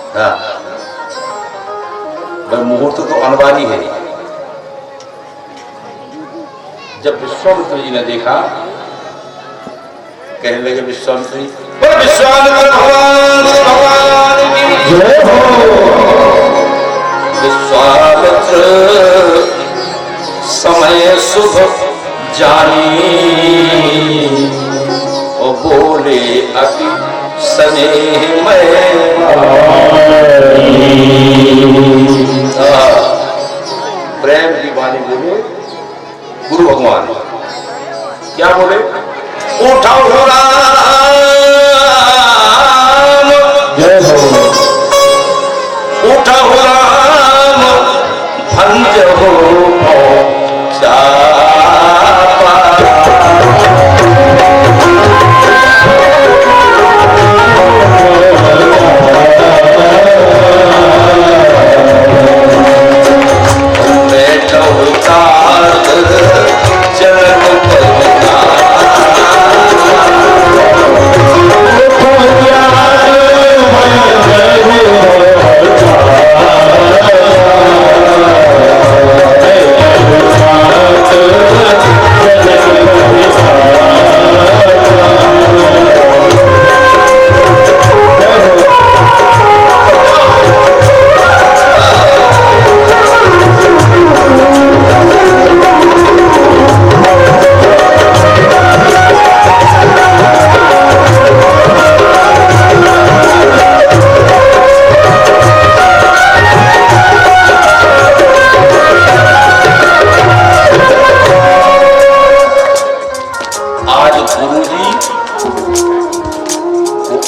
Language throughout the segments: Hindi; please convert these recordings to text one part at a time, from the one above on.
हाँ भाई मुहूर्त तो अनवानी है। जब विश्वामित्र जी ने देखा, कहने लगे विश्वामित्र जी, विश्वामित्र भगवान की जय हो। विश्वामित्र समय शुभ जानी, और बोले अति स्नेह में प्रेम की वाणी बोले गुरु भगवान। क्या बोले? उठाओ राम, जय हो। उठाओ राम भंज हो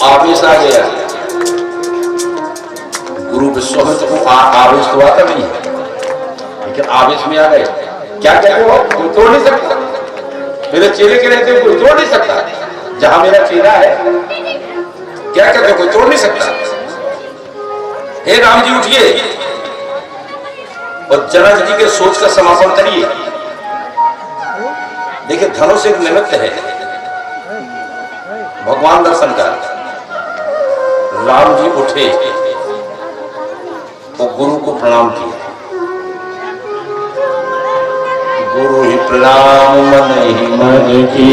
आवेश आ गया। गुरु विश्वामित्र को आवेश तो आता नहीं है, लेकिन आवेश में आ गए। क्या कहते हो? कोई तोड़ नहीं सकता। मेरे चेले के रहते कोई तोड़ नहीं सकता। जहां मेरा चेला है, क्या कहते हो? कोई तोड़ नहीं सकता। हे राम जी उठिए और जनक जी के सोच का समापन करिए। देखिए धनुष एक निमित्त है भगवान दर्शन का। राम जी उठे तो गुरु को प्रणाम किया। गुरु ही प्रणाम मन ही मन की।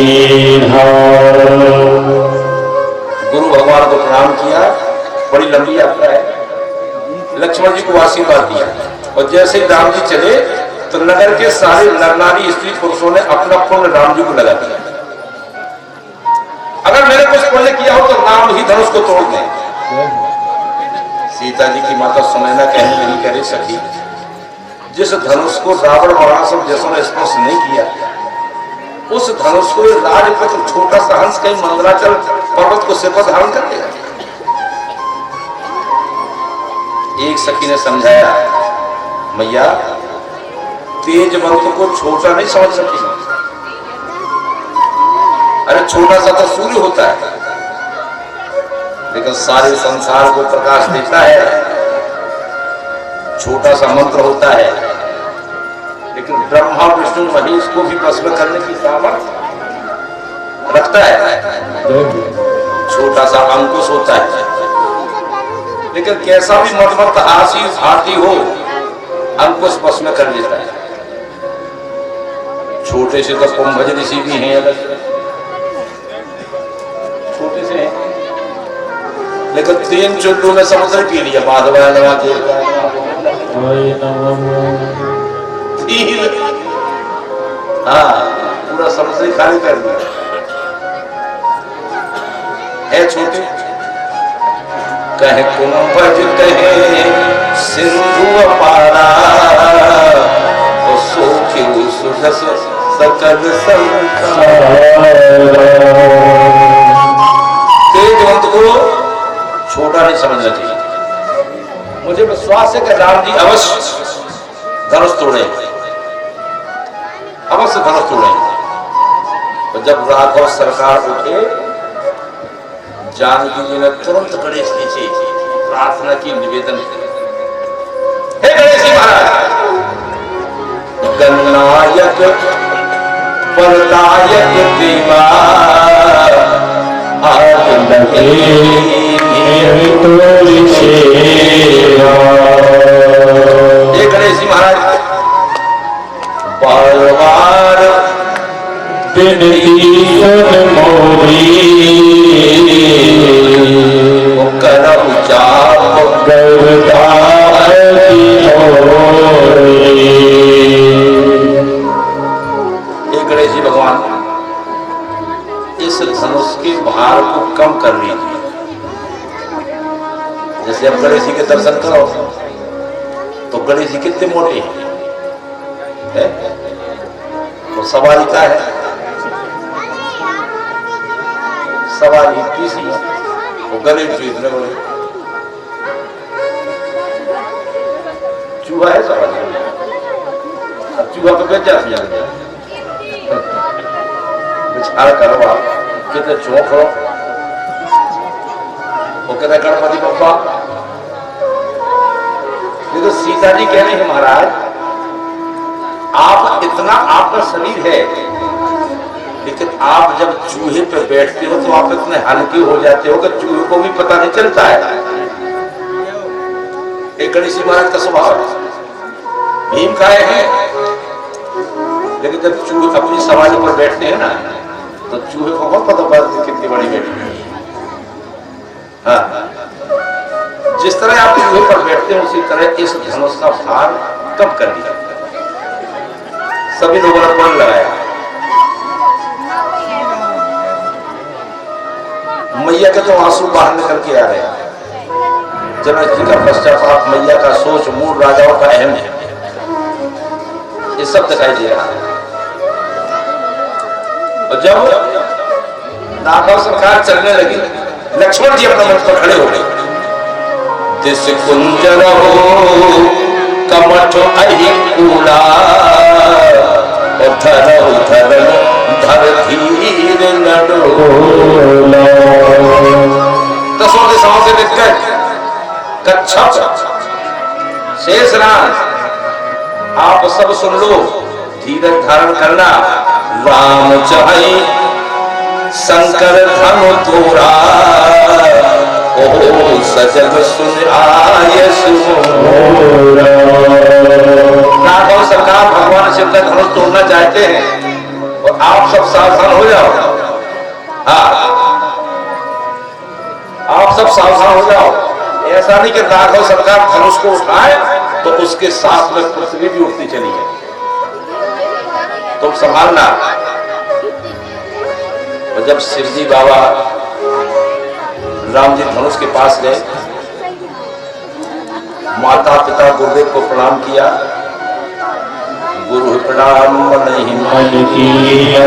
गुरु भगवान को प्रणाम किया। बड़ी लंबी यात्रा है। लक्ष्मण जी को आशीर्वाद दिया और जैसे ही राम जी चले तो नगर के सारे नर नारी स्त्री पुरुषों ने अपना पुण्य राम जी को लगा दिया। अगर मैंने कुछ पुण्य किया हो तो राम ही धनुष को तोड़ दें। सीता जी की माता सुनैना कहने लगी, करे सखी, जिस धनुष को रावण बाणासुर जैसों ने स्पर्श नहीं किया, उस धनुष को राजपुत्र छोटा सा हंस कहीं मंदराचल पर्वत को सिर पर धारण कर लेगा। एक सखी ने समझाया, मैया तेज मंत्र को छोटा नहीं समझ सकती। अरे छोटा सा तो सूर्य होता है, लेकिन सारे संसार को प्रकाश देता है। छोटा सा मंत्र होता है, लेकिन ब्रह्मा विष्णु महेश को भी भस्म करने की सामर्थ्य रखता है। छोटा सा अंकुश होता है, लेकिन कैसा भी मदमस्त आशीष हाथी हो, अंकुश भस्म कर देता है। छोटे से तो कुंभज ऋषि भी हैं, छोटे से हैं, लेकिन 3 चुल्लू में समुद्र पी लिया। माधवा हाँ पूरा समुद्र खाली कर दिया है। छोटे कहे कुंभज कहे सिंधु अपारा, सकल तेजवंत को छोटा नहीं समझना चाहिए। मुझे विश्वास है कि राम जी अवश्य धनुष तोड़ेंगे, अवश्य धनुष तोड़ेंगे। तो जब राघव सरकार उठे, जानकी जी ने तुरंत गणेश जी से प्रार्थना की, निवेदन किया, हे गणेश जी महाराज, गणनायक वरदायक देवा, आज लगे तोड़ से जैसे अब गणेश जी के दर्शन करो तो गणेश जी कितने मोटे हैं, तो सवारी का है, सवारी किसी वो गणेश जी इतने बड़े, चूहा है सवारी, अब चूहा पे बैठ जाती बिछाड़ करो आप कितने चौंक हो, वो कहते गणपति बप्पा। ये तो सीता जी कह रहे हैं महाराज आप इतना आपका शरीर है, लेकिन आप जब चूहे पे बैठते हो तो आप इतने हल्के हो जाते हो कि चूहे को भी पता नहीं चलता है। एक गणेश जी महाराज का स्वभाव है, भीम काय है, लेकिन जब चूहे अपनी सवारी पर बैठते हैं ना तो चूहे को बहुत पता पड़ता है कितनी बड़ी बैठी है। हाँ, जिस तरह आप चूहे पर बैठते हैं उसी तरह इस धनुष का भार कम कर दिया। सभी लोगों ने मन लगाया, मैया के तो आंसू बाहर निकल के आ रहे हैं। जनक जी का पश्चाताप, मैया का सोच, मूल राजाओं का अहम है, ये सब दिखाई दे रहा है। और जब राघव सरकार चलने लगी, लक्ष्मण जी अपने मंच पर खड़े हो गए। जिस कुंजर हो कमठ अहि कूला, उधर उधर धर धीर लडोला। दसों दिशाओं से दिख गए कच्छप शेषनाग, आप सब सुन लो, धीरज धारण करना। राम चाहे शंकर धनु तोरा, ओ सजग सुन आय सुमोरा। राघव सरकार भगवान शिव का धनुष तोड़ना चाहते हैं और आप सब सावधान हो जाओ। हाँ, आप सब सावधान हो जाओ। ऐसा नहीं कि राघव सरकार धनुष को उठाए तो उसके साथ में पृथ्वी भी उठती चली है, तुम संभालना। और जब शिवजी बाबा राम जी धनुष के पास गए, माता पिता गुरुदेव को प्रणाम किया। गुरु प्रणाम नहीं मन किया,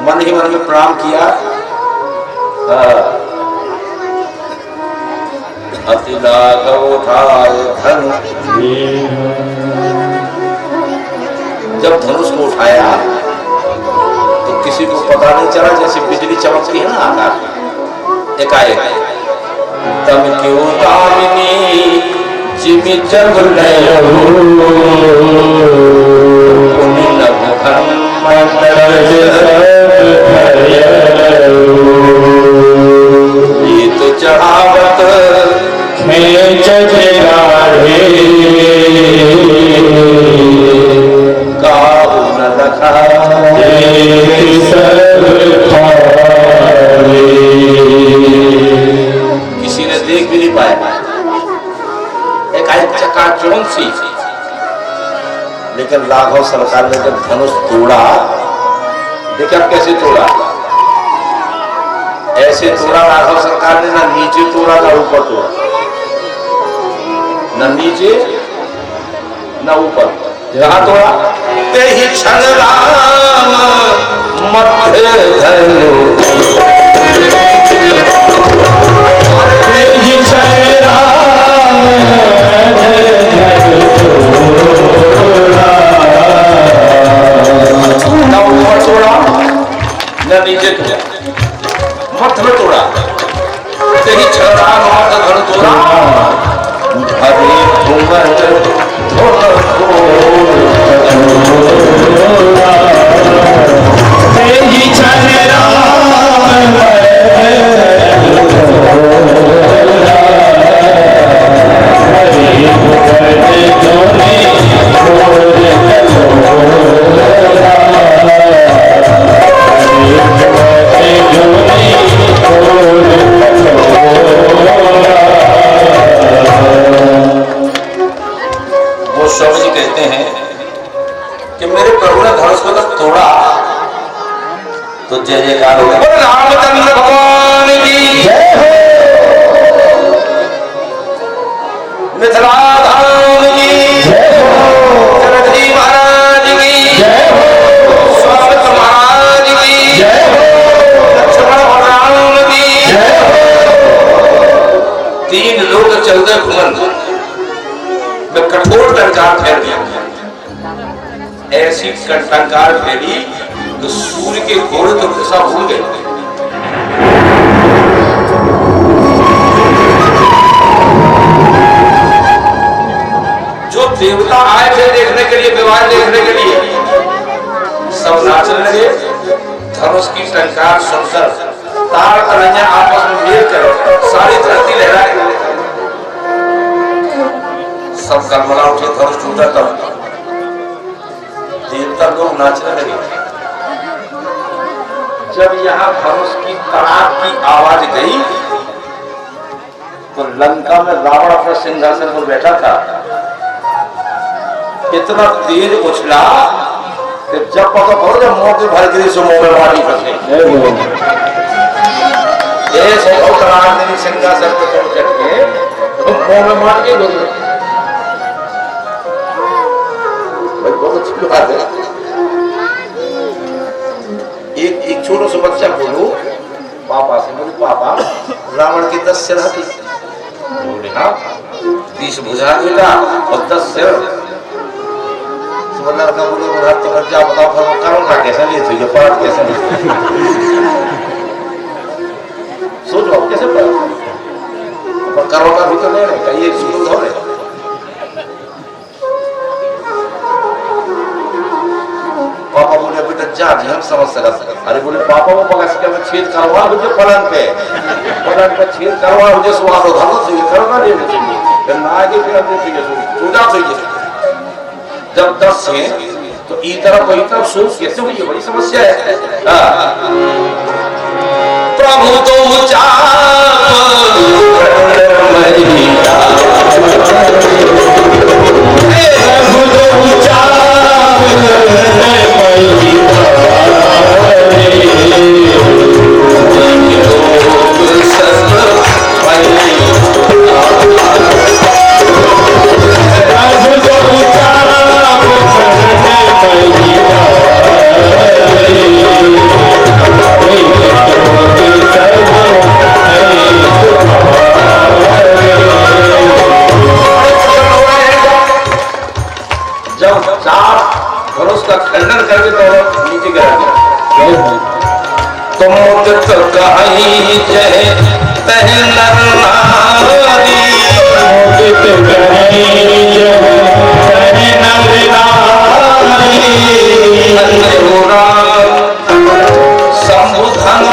मन ही मन में प्रणाम किया। अति लाघव उठाए धनुष, जब धनुष को उठाया तो किसी को पता नहीं चला, जैसे बिजली चमकती है ना आकाश में एकाएक। तम क्यों दामिनी जिमि जब तो चढ़ावत खेच राधे, काहू न लखा किसी ने देख भी नहीं पाया, एक चकाचौंध सी। लेकिन राघव सरकार ने जब धनुष तोड़ा, देखिए अब कैसे तोड़ा, ऐसे तोड़ा राघव सरकार ने, ना नीचे तोड़ा ना ऊपर तोड़ा, ना नीचे ना ऊपर। कहाँ तोड़ा? ते ही क्षण राम मध्य धनु, ते ही क्षण राम ना ऊपर तोड़ा ना नीचे तोड़ा, मध्य में तोड़ा। ते ही क्षण राम मध्य धनु तोड़ा, हरे घूमत कि मेरे प्रभु ने धनुष को जब तोड़ा चल गए भुवन में कठोर टंकार फेर दिया। ऐसी टंकार फेरी तो सूर्य के घोड़े तो दिशा भूल गए। जो देवता आए थे देखने के लिए, विवाह देखने के लिए, सब नाचने लगे। धनुष की टंकार सुनकर तार तलैया आपस में मेल कर सारी धरती लहराए, सब गलगला उठे, धनुष टूटा। तब देवता लोग नाचने लगे। जब यहाँ धनुष की तड़ाक की आवाज गई तो लंका में रावण अपने सिंहासन पर बैठा था, इतना तेज उछला कि जब पता पड़ो जब मुंह के भर गिरी सो मुंह में माटी फंसे। सिंहासन पर चढ़ के तो मुंह में मार के बहुत अच्छी बात है। एक छोटा सा बच्चा बोलो पापा से, बोले पापा रावण की 10 सिर थी। बोले हाँ 30 भुजा बेटा और 10 सिर। लड़का बोले तो बच्चा बताओ फिर करो था कैसे लिए थे, पाठ कैसे लिए? सोचो कैसे पर करो का भी तो नहीं रहे, कहीं शुरू हो रहे। पापा बोले बेटा जा हम समझ सकते। अरे बोले पापा वो पकड़ के मैं छेद करवा मुझे पलंग पे छेद करवा मुझे स्वाद उधार चाहिए, करना नहीं चाहिए, फिर ना आगे फिर अपने चाहिए पूजा चाहिए। जब 10 से तो ई तरफ वही तरफ सोच कैसे हुई, बड़ी समस्या है। प्रभु तो खंडन करके तो नीचे गिरा दिया। तुम मुझ कहीं जय तह नर नारी, शंभु धन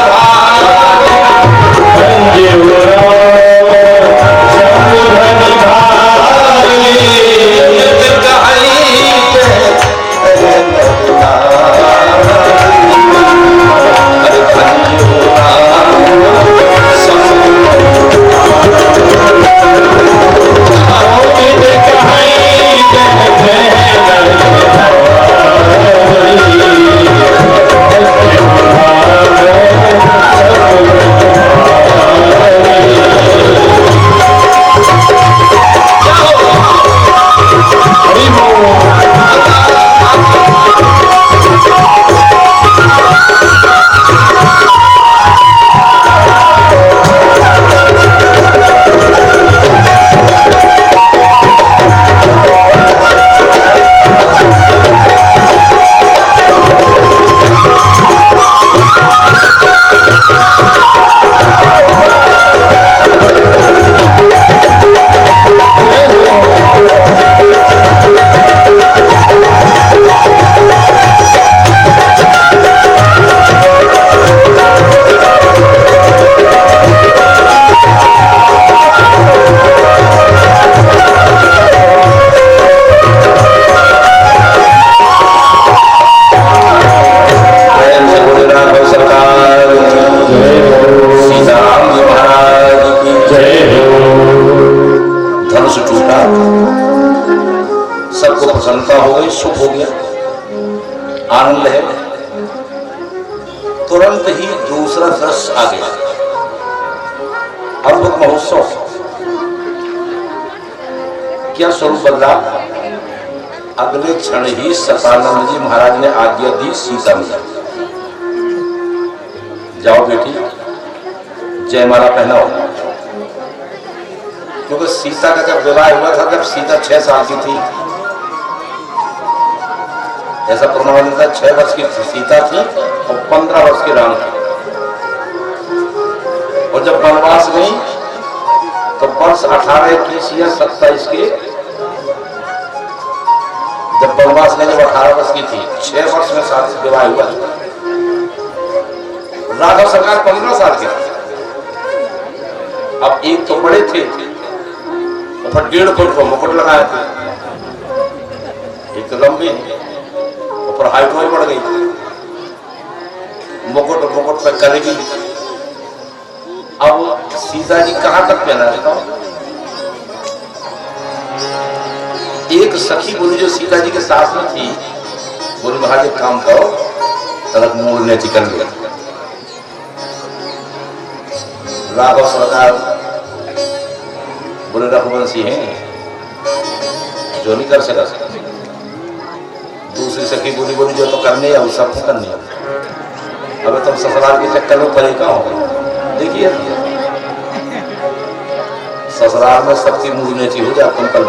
आनंद है। तुरंत ही दूसरा दृश्य आ गया, अद्भुत महोत्सव। क्या स्वरूप बदला? अगले क्षण ही सतानंद जी महाराज ने आज्ञा दी, सीता मैया जाओ बेटी जयमाला पहनाओ। क्योंकि सीता का जब विवाह हुआ था जब सीता 6 साल की थी, ऐसा प्रमाण मिलता है। 6 वर्ष की सीता थी और 15 वर्ष की राम थी। और जब वनवास गई तो वर्ष 18, 21 या 27 के जब वनवास गई, जब 18 वर्ष की थी, 6 वर्ष में साथ विवाह हुआ था। राघव सरकार 15 साल के थे। अब एक तो बड़े थे और 1.5 फुट को मुकुट लगाए थे, एक तो लंबी ऊपर हाइट में बढ़ गई, मुकुट पर करेगी। अब सीता जी कहां तक पहना बताओ। एक सखी बोली जो सीता जी के साथ में थी, बोली महाराज एक काम करो, तलक मूल ने चिकन लिया। राघव सरकार बोले रघुवंशी हैं, जो नहीं कर सका। दूसरी सखी बोली जो तो करने है वो सब करने है। अब तुम ससुराल के चक्कर में पड़े कहाँ हो। देखिए ससुराल में सबकी मुंह नेची हो जाए, तुम कल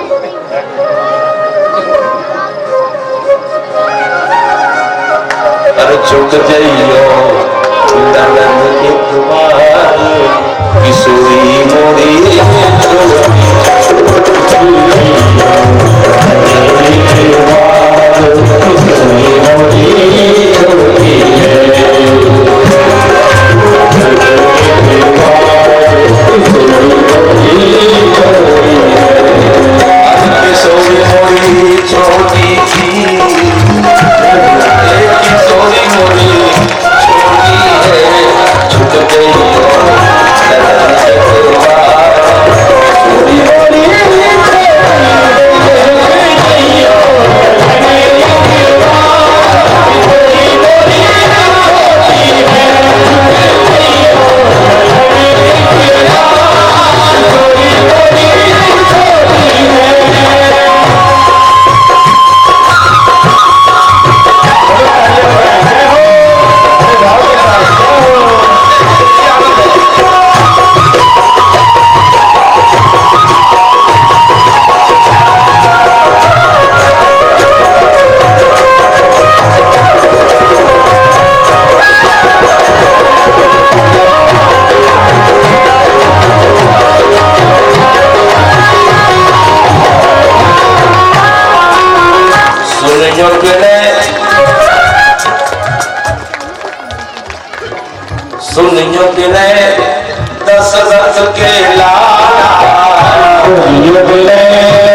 अरे चुक जाइयो एक बार किशोरी मोरी छोटी थी, किशोरी मोरी छोटी है, छुट गई सुनियो बिले दशरथ के लाला, सुनियो बिले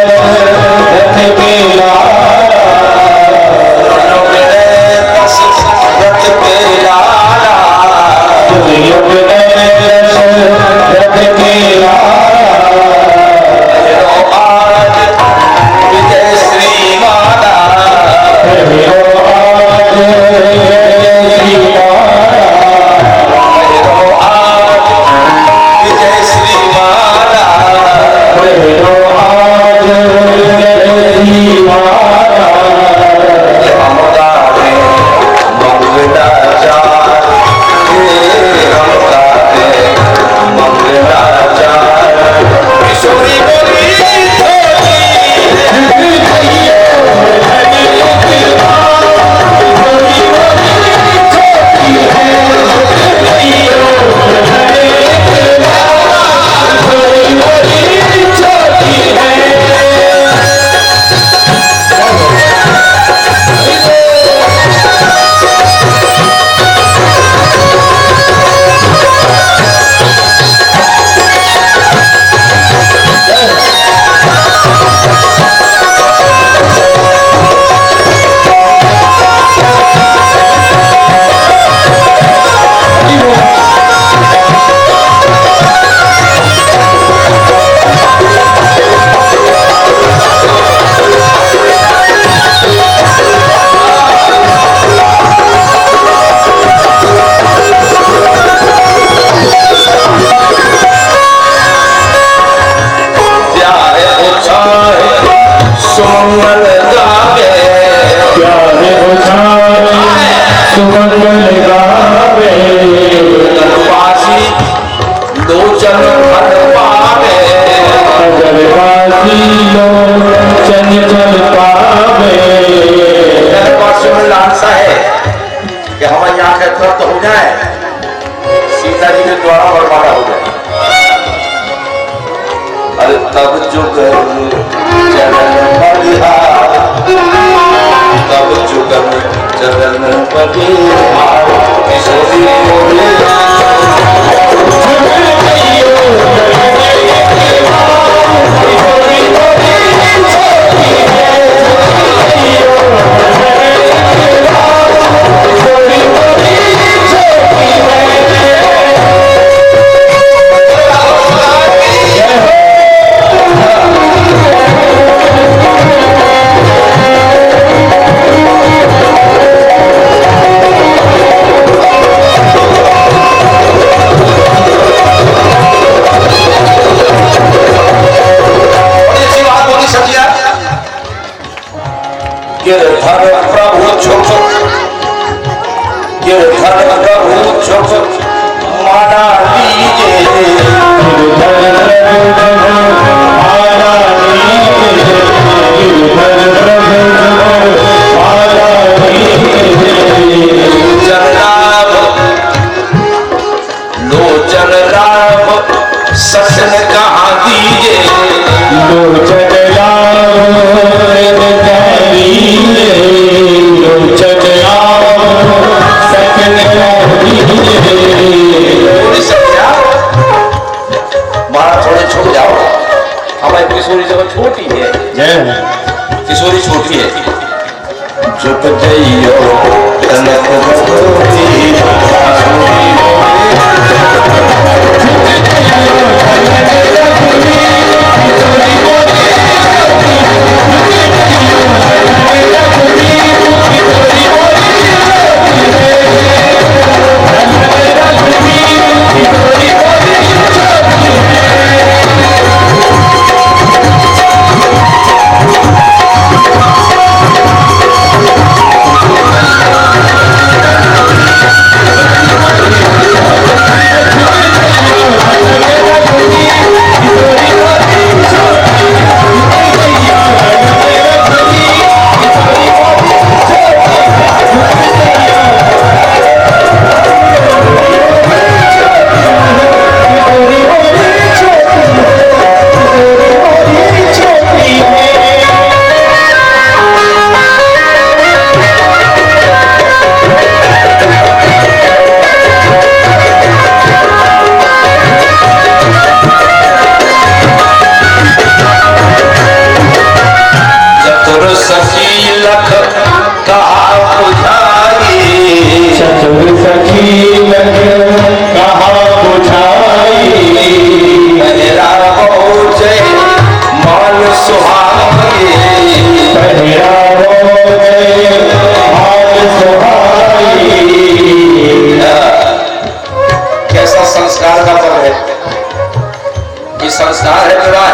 रथ के लाला, सुनियो बिले दशरथ के लाला, सुनियो बिले रथ के लाला, आज विजय श्री माला, आज विजय श्री माला, दो चरण लोचन जल पावे। में लालसा है कि हमारी आंखें तृप्त हो जाए, सीता जी के द्वारा बरमाला हो जाए। अरे तब जुगल चरण बलिहार, तब जुगल चरण बलिहार, किशोरी बोले किशोरी छोटी है। चुप जइयो कनक संस्कार है विवाह,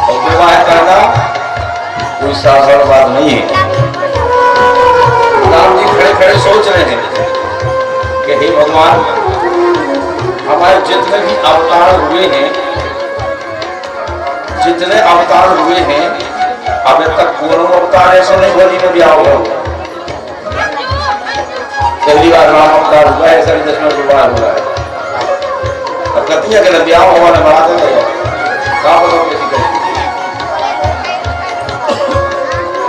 और विवाह करना कोई साधारण बात नहीं है। राम जी खड़े खड़े सोच रहे हैं कि हे भगवान, हमारे जितने भी अवतार हुए हैं, जितने अवतार हुए हैं, अभी तक पूर्ण अवतार ऐसे नहीं बोली में ब्याह हुआ। पहली बार राम अवतार हुआ है, ऐसा जिसमें विवाह हुआ है। कतिया के ब्याह हुआ ने बढ़ा देंगे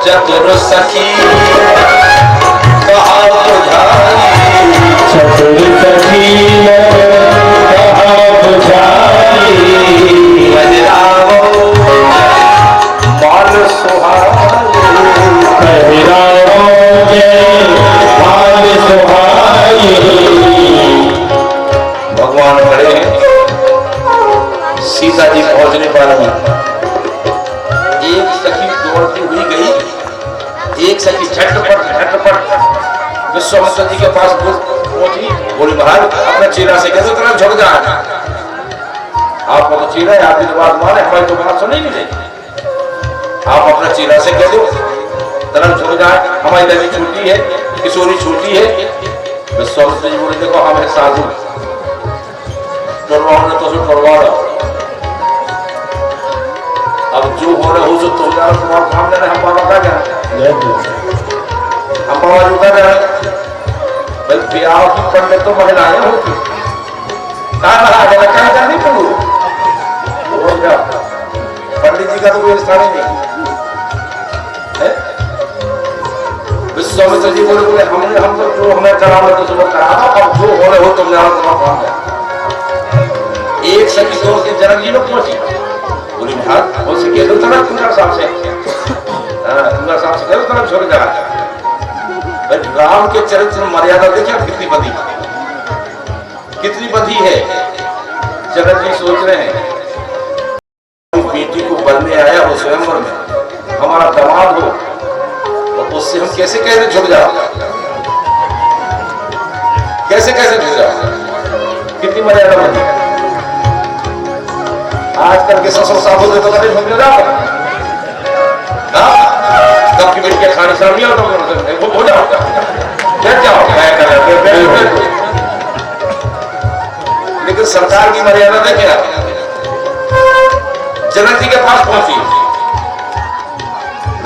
चतुर सखी कहा बुझाई, चतुर सखी कहा बुझाई, बजराओ मान सुहाई, मान सुहाई। भगवान खड़े हैं, सीता जी पहुंच नहीं पा रही। एक सखी दौड़ती हुई गई, एक सखी झटपट विश्वामित्र जी के पास पहुंची, बोली महाराज अपने चेला से कैसे तरह झुक जा, आपको तो चेला है, आपकी तो बात माने, हमारी तो बात सुनी नहीं देगी। आप अपने चेला से कह दो तरह झुक जाए, हमारी लड़की छोटी है, किशोरी छोटी है। विश्वामित्र जी बोले देखो हमें साधु तो करवा दो, जो हो रहा हो जो तुम जाओ तुम्हारा काम जाने हम बाबा का जाए हम बाबा जो का जाए भाई ब्याह की पढ़ने तो महिलाएं होती कहा नहीं पढ़ू और क्या पंडित जी का तो कोई स्थान ही नहीं। विश्वामित्र जी बोले हम तो जो हमें कराना तो सुबह करा अब जो हो रहे हो तुम जाओ तुम्हारा काम जाए। एक सखी दो से जनक जी लोग पहुंची बोली महाराज वो से कह दो तना तुम्हारा साहब से तुम्हारा साहब से कह दो तना छोड़ जा राम के चरित्र में मर्यादा देखिए कितनी बधी है। जनक जी सोच रहे हैं बेटी को बनने आया हो स्वयंवर में हमारा दामाद हो और उससे हम कैसे झुक जाओ कैसे झुक जाओ कितनी मर्यादा बनी। आजकल के ससुर साहब होते तो कभी झुक जाओ कब की बेटी खाने सामने हो जाओ बैठ जाओ लेकिन सरकार की मर्यादा है क्या। जनक जी के पास पहुंची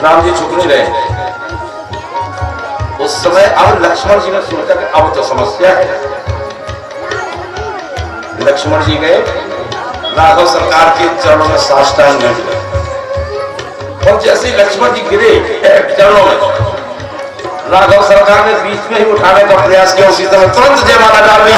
राम जी झुक नहीं रहे। उस समय अब लक्ष्मण जी ने सोचा कि अब तो समस्या है। लक्ष्मण जी गए राघव सरकार के चरणों में साष्टांग गिरे और जैसे लक्ष्मण जी गिरे चरणों में राघव सरकार ने बीच में ही उठाने का प्रयास किया। उसी समय तुरंत जयमाला डाल दी।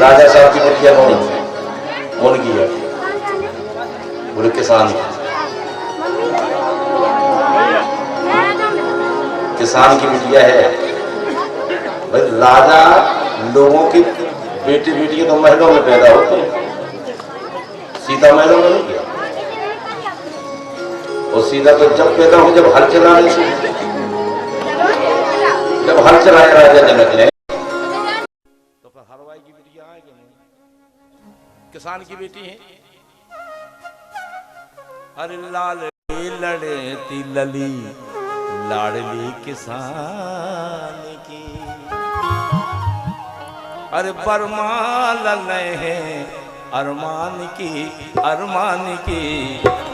राजा साहब की बिटिया कौन की है? बोले किसान की। किसान की बिटिया है भाई। राजा लोगों की बेटी बेटी तो महलों में पैदा होते हैं, सीता महलों में नहीं किया। और सीता तो जब पैदा हो जब हल चलाने से, जब हल चलाए राजा जनक ने, तो फिर हलवाई की बिटिया आएगी नहीं, किसान की बेटी है। अरे लाल लड़े तिलली लाडली किसान की, अरे बरमाल है अरमान की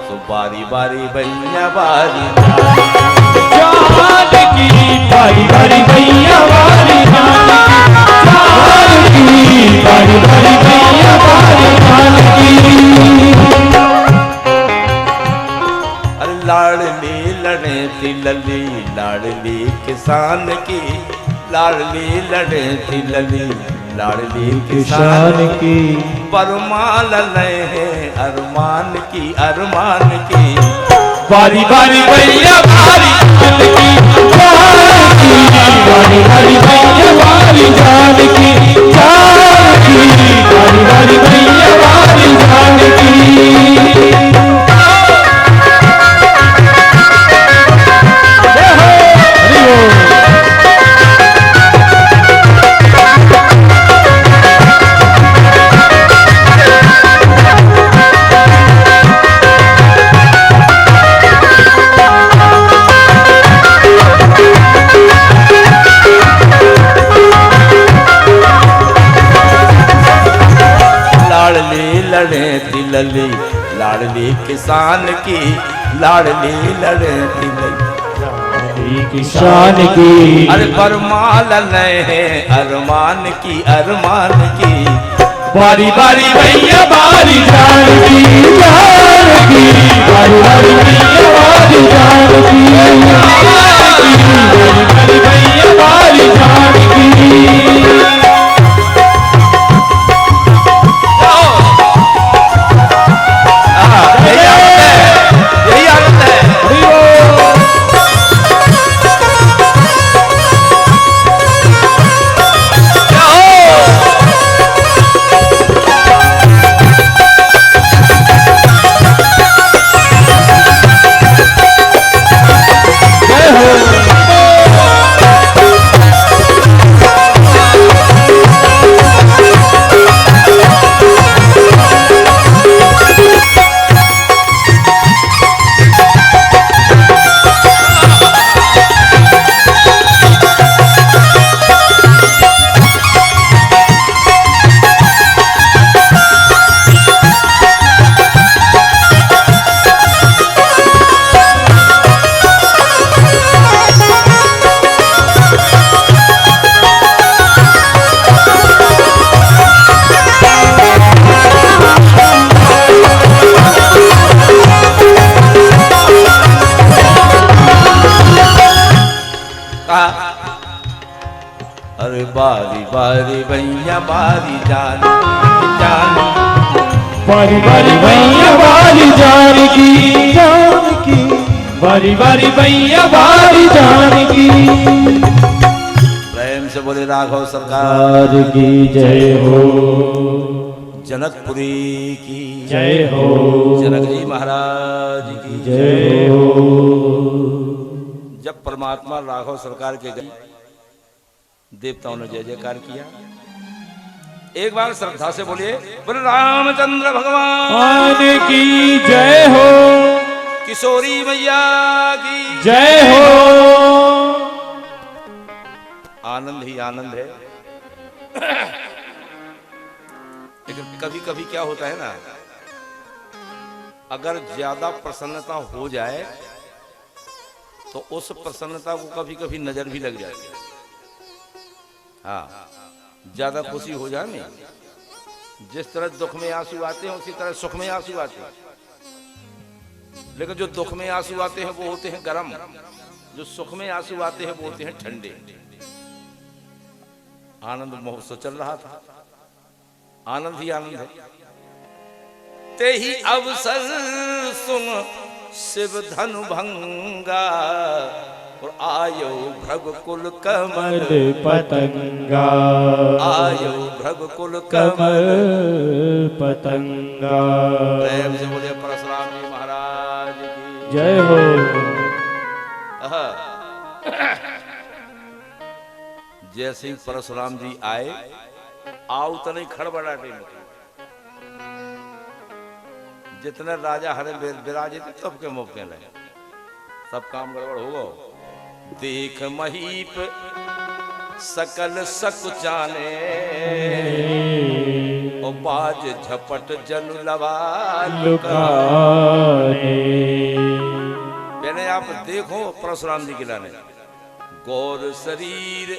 तो बारी बारी भैया बारी जान की, बारी बारी भैया बारी जान की, बारी बारी भैया बारी जान की। अरे लाडली लड़े तिलली लाडली किसान की, लाडली लड़े तिलली लाडली किसान की, परमाल है अरमान की बारी बारी भैया बारी जान की, बारी बारी भैया बारी जान की, बारी बारी भैया बारी जान की। लड़े तिलली लाडली किसान की, लाडली लड़े तिलली किसान की, अरे बरमाल है अरमान की बारी बारी भैया बारी जान की, बारी बारी भैया बारी जान की, बारी बारी भैया बारी जान की। यही आनंद है। अरे बारी बारी भैया बारी जान बारी बारी भैया बारी जान की, बारी बारी भैया बारी जान की। प्रेम से बोले राघव सरकार की जय हो, जनकपुरी की जय हो, जनक जी महाराज की जय हो। जब परमात्मा राघव सरकार के गए, देवताओं ने जय जयकार किया। एक बार श्रद्धा से बोलिए बोले रामचंद्र भगवान की जय हो, किशोरी मैया की जय हो। आनंद ही आनंद है। लेकिन कभी कभी क्या होता है ना, अगर ज्यादा प्रसन्नता हो जाए तो उस प्रसन्नता को कभी कभी नजर भी लग जाती है। हाँ, ज्यादा खुशी हो जाए नहीं, जिस तरह दुख में आंसू आते हैं उसी तरह सुख में आंसू आते हैं। लेकिन जो दुख में आंसू आते हैं वो होते हैं गर्म, जो सुख में आंसू आते हैं वो होते हैं ठंडे। आनंद महोत्सव चल रहा था, आनंद ही आनंद है। ते ही अवसर सुन शिव धनु भंगा और आयो भृगुकुल कमल पतंगा, आयो भृगुकुल कमल पतंगा। प्रेम से बोले परशुराम जी महाराज की जय हो। जैसे ही परशुराम जी आए, आओ तो नहीं खड़बड़ाटे में जितने राजा हरे विराजे थे सबके मौके लगे, सब काम गड़बड़ हो गो। देख महीप सकल सकुचाने और बाज झपट जनु लवा लुकाने। पहले आप देखो परशुराम जी के लाने, गौर शरीर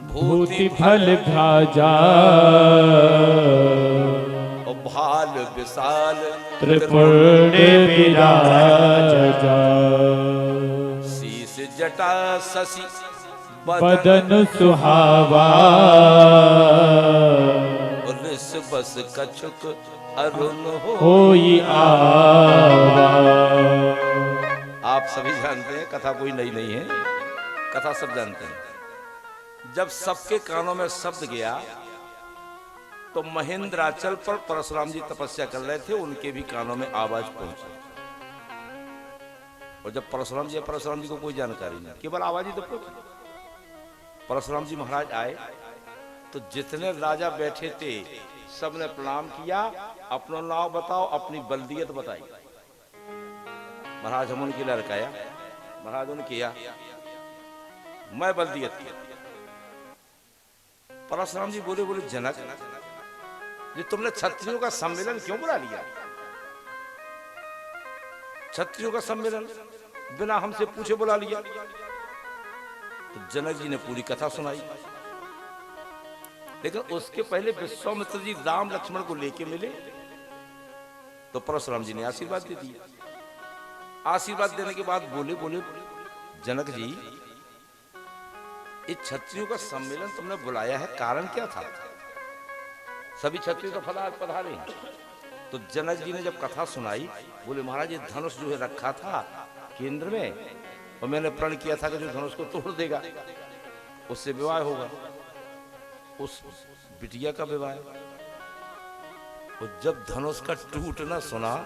भूति फल भाजा और भाल विशाल त्रिपुण्य विराजा। शीश जटा शशि बदन सुहावा ऋष बस कछुक अरुण होई आवा। आप सभी जानते हैं, कथा कोई नई नहीं है, कथा सब जानते हैं। जब सबके कानों में शब्द गया तो महेंद्राचल पर परशुराम जी तपस्या कर रहे थे, उनके भी कानों में आवाज पहुंची। और जब परशुराम जी को कोई जानकारी नहीं, केवल आवाज ही तो पहुंची। परशुराम जी महाराज आए तो जितने राजा बैठे थे सबने प्रणाम किया, अपना नाम बताओ, अपनी बल्दियत बताई। महाराज हम उनकी लड़काया, महाराज उन्होंने किया, मैं बल्दियत किया। परशुराम जी बोले, जनक जी तुमने क्षत्रियों का सम्मेलन क्यों बुला लिया? क्षत्रियों का सम्मेलन बिना हमसे पूछे बुला लिया। तो जनक जी ने पूरी कथा सुनाई, लेकिन उसके पहले विश्वामित्र जी राम लक्ष्मण को लेके मिले तो परशुराम जी ने आशीर्वाद दे दिया। आशीर्वाद देने के बाद बोले जनक जी इस क्षत्रियों का सम्मेलन तुमने बुलाया है, कारण क्या था? सभी क्षत्रियों तो फलाहार पधारे। तो जनक जी ने जब कथा सुनाई, बोले महाराज ये धनुष जो है रखा था केंद्र में, और मैंने प्रण किया था कि जो धनुष को तोड़ देगा उससे विवाह होगा। उस बिटिया का विवाह। और जब धनुष का टूटना सुना,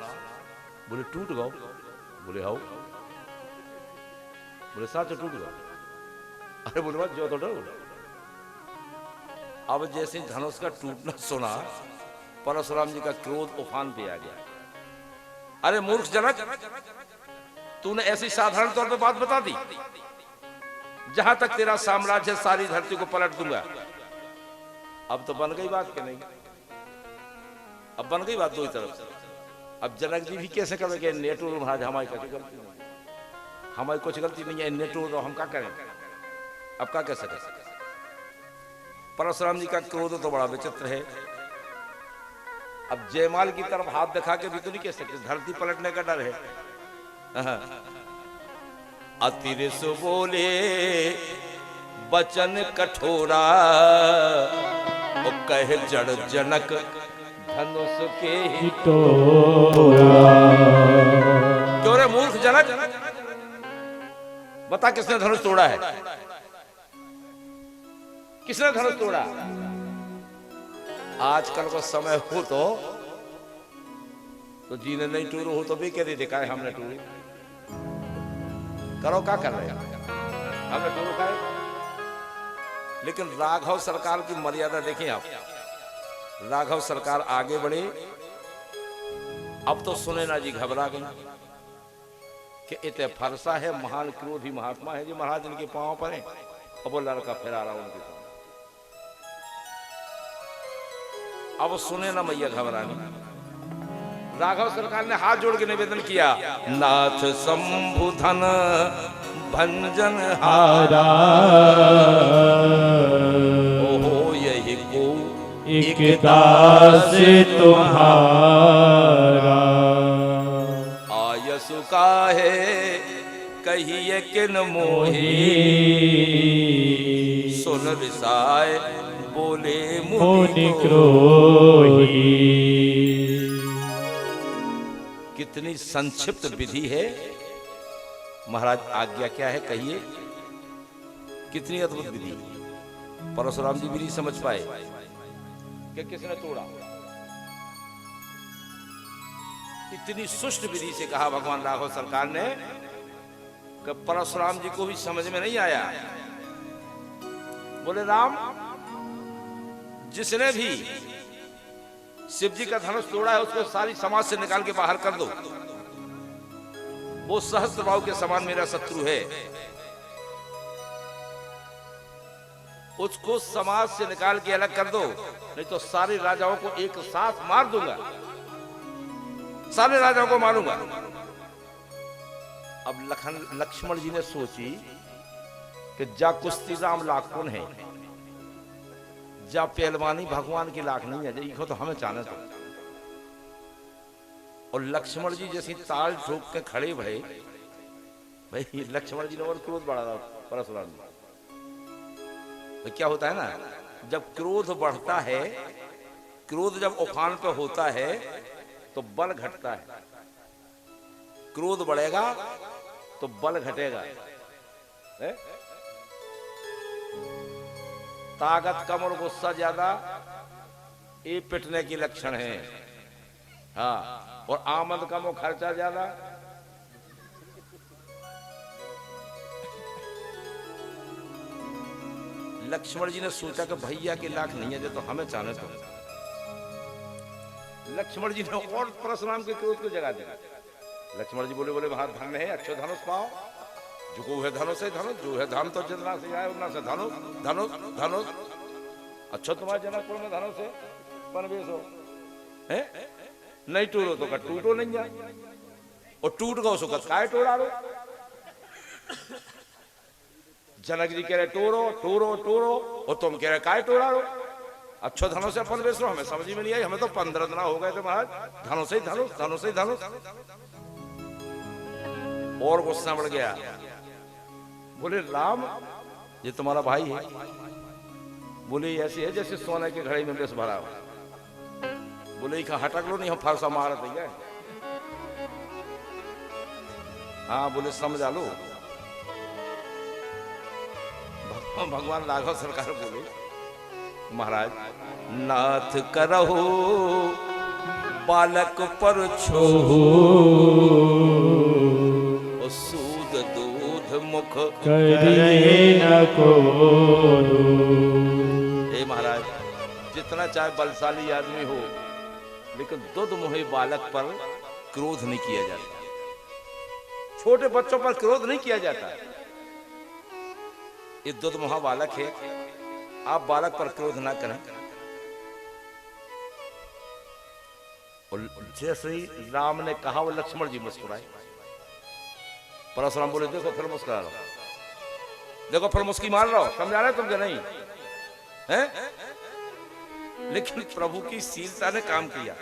बोले टूट गओ? बोले हाउ। बोले साथ टूट गओ? अरे बोले बात जो तो डरो। अब जैसे धनुष का टूटना सुना, परशुराम जी का क्रोध उफान पे आ गया। अरे मूर्ख जनक, तूने ऐसी साधारण तौर पे बात बता दी, जहां तक तेरा साम्राज्य सारी धरती को पलट दूंगा। अब तो बन गई बात कि नहीं? अब बन गई बात दो ही तरफ से। अब जनक जी भी कैसे करेंगे? नेटो महाराज हमारी कुछ गलती नहीं, हमारी कुछ गलती नहीं है, नेटो तो हम क्या करें? अब क्या कह सके? परशुराम जी का क्रोध तो बड़ा विचित्र है। अब जयमाल की तरफ हाथ दिखा के भी तो नहीं कह सकते, धरती पलटने का डर है। अतिरिस बोले बचन कठोरा, और कहे जड़ जनक धनुष के ही तोड़ा। क्यों रे मूर्ख जनक, बता किसने धनुष तोड़ा है? किसने धनुष तोड़ा? आजकल को समय हो तो जी ने नहीं टूरू हो तो भी कह देखा है हमने टूरी। करो क्या कर रहे हैं? हमने टूरू का। लेकिन राघव सरकार की मर्यादा देखें आप। राघव सरकार आगे बढ़े, अब तो सुनैना जी घबरा गई कि इतने फरसा है, महान क्रोधी महात्मा है जी, महाराज इनके पांव पर है, अब वो लड़का फिर आ रहा उनके सामने। अब सुनैना मैया घबरानी। राघव सरकार ने हाथ जोड़ के निवेदन किया, नाथ शंभुधन भंजन हारा, ओहो यही को एक दास तुम्हारा। आयसु काहे कहिए किन मोही, सुन विसाय बोले मुनि क्रोही। कितनी संक्षिप्त विधि है महाराज, आज्ञा क्या है कहिए। कितनी अद्भुत विधि। परशुराम जी भी नहीं समझ पाए कि किसने तोड़ा। इतनी सुष्ट विधि से कहा भगवान राघव सरकार ने कि परशुराम जी को भी समझ में नहीं आया। बोले राम, जिसने भी शिव जी का धनुष तोड़ा है उसको सारी समाज से निकाल के बाहर कर दो। वो सहस्त्रबाहु के समान मेरा शत्रु है, उसको समाज से निकाल के अलग कर दो, नहीं तो सारे राजाओं को एक साथ मार दूंगा, सारे राजाओं को मारूंगा। अब लक्ष्मण जी ने सोची कि जा कुश्ती राम लाखुन है, जा पहलवानी भगवान की लाख नहीं है, इको तो हमें चाहना तो। और लक्ष्मण जी जैसी ताल ठोक के खड़े भये, भाई लक्ष्मण जी ने और क्रोध बढ़ा रहा परशुराम जी। तो क्या होता है ना, जब क्रोध बढ़ता है, क्रोध जब उफान पे होता है तो बल घटता है। क्रोध बढ़ेगा तो बल घटेगा। ताकत कम और गुस्सा ज्यादा, ये पिटने की लक्षण है। हाँ, और आमद कम और खर्चा ज्यादा। लक्ष्मण जी ने सोचा कि भैया की लाख नहीं है तो हमें चाहने तो। लक्ष्मण जी ने और परशुराम के क्रोध को जगा दिया। लक्ष्मण जी बोले बोले वहां धन है, अच्छे धनुष पाओ, जो है धनुष है धनुष, जो है धाम तो जितना से आए उतना से धनुष धनुष धनुष। अच्छा तुम्हारे जनकपुर में धनुष है, पनवेश हो है? नहीं टूटो तो टूटो नहीं जाए, और टूट गो सो काय टोड़ा रो। जनक जी कह रहे टोरो टोरो टोरो, और तुम कह रहे काय टोड़ा रो। अच्छो धनुष से अपन बेच लो, हमें समझ में नहीं आई, हमें तो 15 दिन हो गए थे महाराज, धनुष ही धनुष धनुष ही धनुष। और गुस्सा बढ़ गया। बोले राम, ये तुम्हारा भाई है? बोले ऐसे है जैसे सोने के घड़े में विष भरा हो। बोले इका हटक लो, नहीं हम फरसा मार देंगे। हाँ बोले समझा लो। भगवान राघव सरकार बोले महाराज, नाथ करहो बालक पर छोहो, सूद दूध मुख करे न को। हे महाराज, जितना चाहे बलशाली आदमी हो, लेकिन दूध मुहे बालक पर क्रोध नहीं किया जाता। छोटे बच्चों पर क्रोध नहीं किया जाता। ये दूध मुहा बालक है, आप बालक पर क्रोध ना करें। और जैसे ही राम ने कहा वो लक्ष्मण जी मुस्कुराए। परशुराम बोले देखो फिर मुस्कुरा रहा हूं, देखो फिर मुस्की मार रहा हूं, समझा रहे तुमको नहीं है? लेकिन प्रभु की शीलता ने काम किया।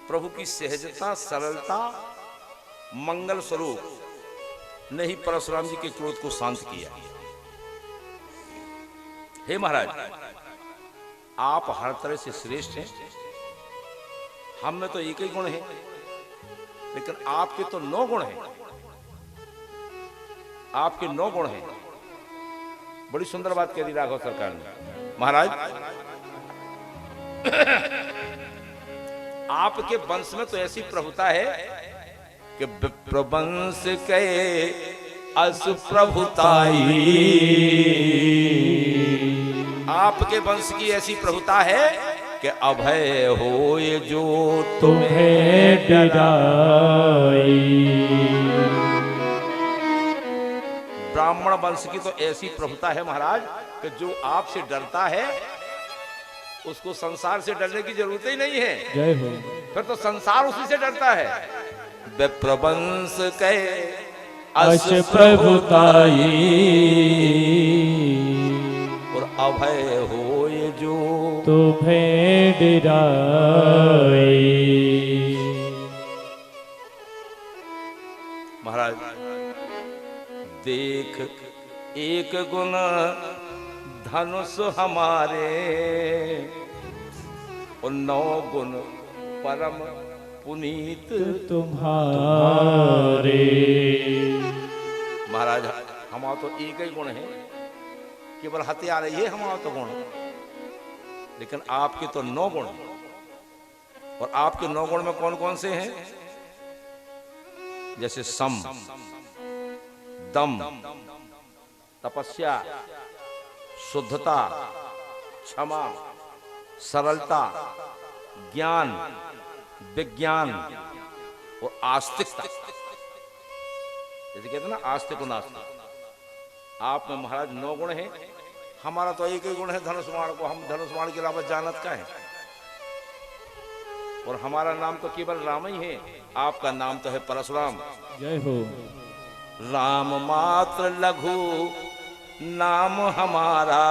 प्रभु की सहजता, सरलता, मंगल स्वरूप ने ही परशुराम जी के क्रोध को शांत किया। हे महाराज, आप हर तरह से श्रेष्ठ हैं। हम में तो एक ही गुण है, लेकिन आपके तो 9 गुण हैं। आपके 9 गुण हैं। बड़ी सुंदर बात कह दी राघव सरकार ने। महाराज, आपके वंश में तो ऐसी प्रभुता है कि विप्रवंश के अस प्रभुताई। आपके वंश की ऐसी प्रभुता है कि अभय हो ये जो तुम्हें डराई। ब्राह्मण वंश की तो ऐसी प्रभुता है महाराज कि जो आपसे डरता है उसको संसार से डरने की जरूरत ही नहीं है। जय हो। फिर तो संसार उसी से डरता है। विप्रवंश के अस प्रभुताई, और अभय हो ये जो तुम्हें डराई। महाराज, देख एक गुण धनुष हमारे और 9 गुण परम पुनीत तुम्हारे। महाराज हमारा तो एक ही गुण है, केवल हथियार है ये हमारा तो गुण, लेकिन आपके तो 9 गुण, और आपके 9 गुण में कौन कौन से हैं? जैसे सम, दम, तपस्या, शुद्धता, क्षमा, सरलता, ज्ञान, विज्ञान और आस्तिकता। जैसे कहते हैं ना आस्तिक और नास्तिक। आप में महाराज 9 गुण हैं, हमारा तो एक ही गुण है धनुष्वाण को, हम धनुष्वाण के अलावा जानत का है। और हमारा नाम तो केवल राम ही है, आपका नाम तो है परशुराम। जय हो। राम मात्र लघु नाम हमारा,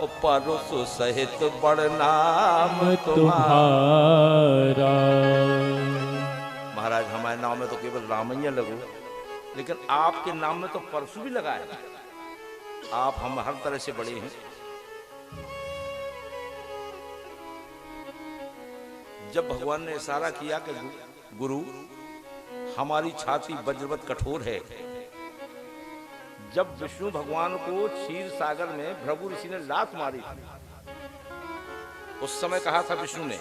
और परशु सहित बड़ नाम तुम्हारा। महाराज हमारे नाम में तो केवल राम ही लघु, लेकिन आपके नाम में तो परशु भी लगा है। आप हम हर तरह से बड़े हैं। जब भगवान ने इशारा किया कि गुरु हमारी छाती वज्रवत कठोर है, जब विष्णु भगवान को क्षीर सागर में भृगु ऋषि ने लात मारी, उस समय कहा था विष्णु ने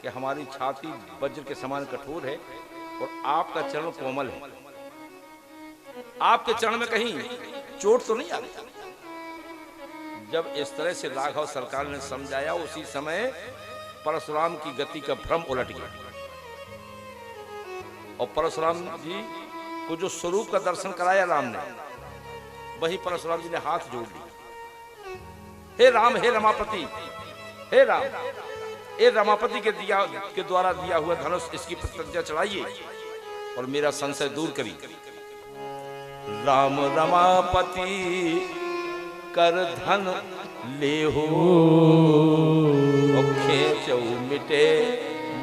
कि हमारी छाती वज्र के समान कठोर है और आपका चरण कोमल है, आपके चरण में कहीं चोट तो नहीं आ रही। जब इस तरह से राघव सरकार ने समझाया, उसी समय परशुराम की गति का भ्रम उलट गया, और परशुराम जी को जो स्वरूप का दर्शन कराया राम ने, वही परशुराम जी ने हाथ जोड़ लिया। हे राम, हे रमापति, हे राम, हे रमापति के द्वारा दिया हुआ धनुष, इसकी प्रतिज्ञा चढ़ाइए और मेरा संशय दूर करिए। राम रमापति कर धन ले हो, खेचौ मिटे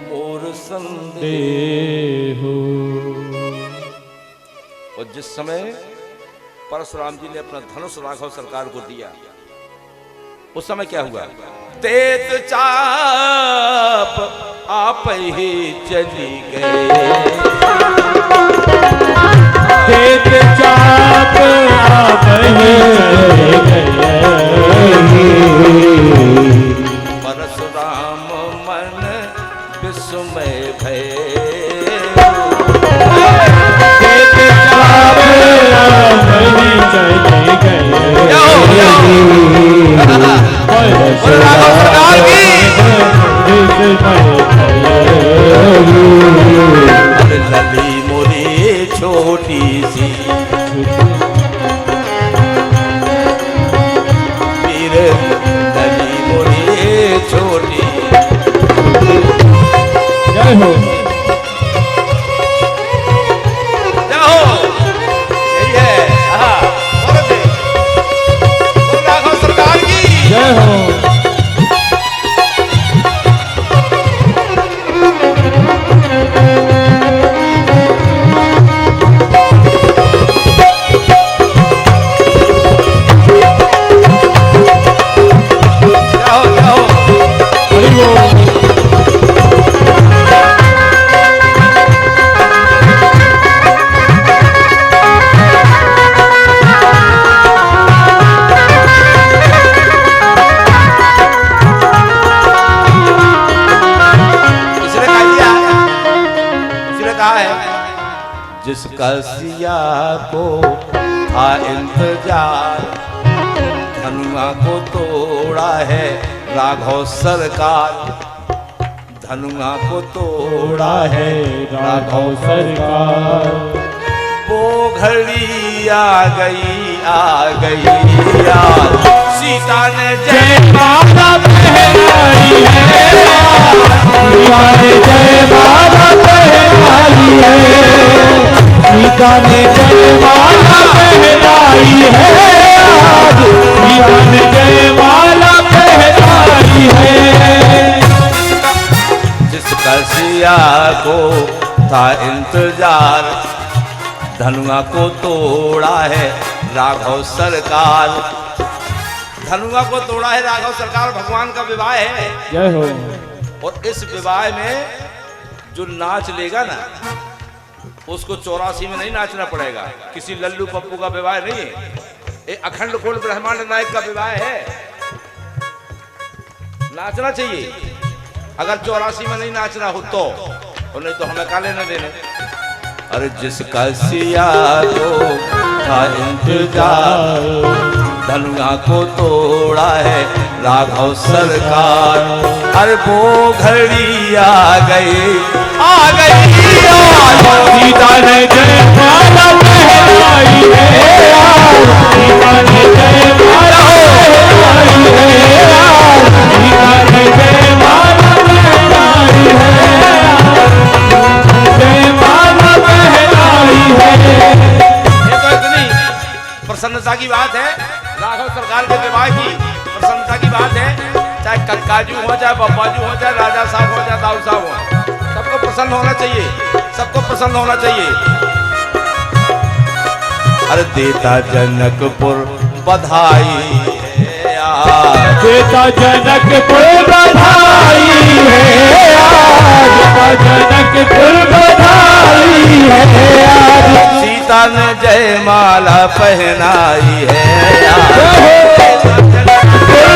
मोर संदेह। और जिस समय परशुराम जी ने अपना धनुष राघव सरकार को दिया, उस समय क्या हुआ? तेज चाप आप ही चली गए, तेज चाप आप ही गए। परशुराम मन विस्मय भय, तेज चाप आप ही चले गए। लली मोरी छोटी सी पीर, लली मोरी छोटी। जय हो, जय हो। यही है, राघव सरकार की जय हो। जिसका सिया को था इंतजार, धनुआ को तोड़ा है राघव सरकार, धनुआ को तोड़ा है राघव सरकार। वो घड़ी आ गई, आ गई याद, सीता ने जय माला पहनाई है, सीता ने जय माला पहनाई है, सीता ने जय माला पहनाई है, आज सीता ने जय माला पहनाई है। जिसका सिया को था इंतजार, धनुआ को तोड़ा है राघव सरकार। धनुआ को तोड़ा है राघव सरकार, भगवान का विवाह है। जय हो। और इस विवाह में जो नाच लेगा ना, उसको 84 में नहीं नाचना पड़ेगा। किसी लल्लू पप्पू का विवाह नहीं है, ये अखंड कोट ब्रह्मांड नायक का विवाह है। नाचना चाहिए। अगर 84 में नहीं नाचना हो तो, और नहीं तो हमें का लेना देने। अरे जिसका सिया तो था इंतजार, धनुआ को तोड़ा है राघव सरकार। अरे वो घड़ी आ गई, आ गई। सीता ने जयमाला पहनाई है, सीता ने जयमाला पहनाई है, सीता ने जयमाला पहनाई है, जयमाला पहनाई है। ये तो इतनी प्रसन्नता की बात है, राघव सरकार के विवाह की प्रसन्नता की बात है। चाहे कक्काजू हो, चाहे बब्बाजू हो, चाहे राजा साहब हो, चाहे दाऊ साहब हो, सबको प्रसन्न होना चाहिए, सबको प्रसन्न होना चाहिए। अरे देता जनकपुर बधाई है आज, देता जनकपुर बधाई है आज, देता जनकपुर बधाई है आज। सीता ने जयमाला पहनाई है आज। जनकपुर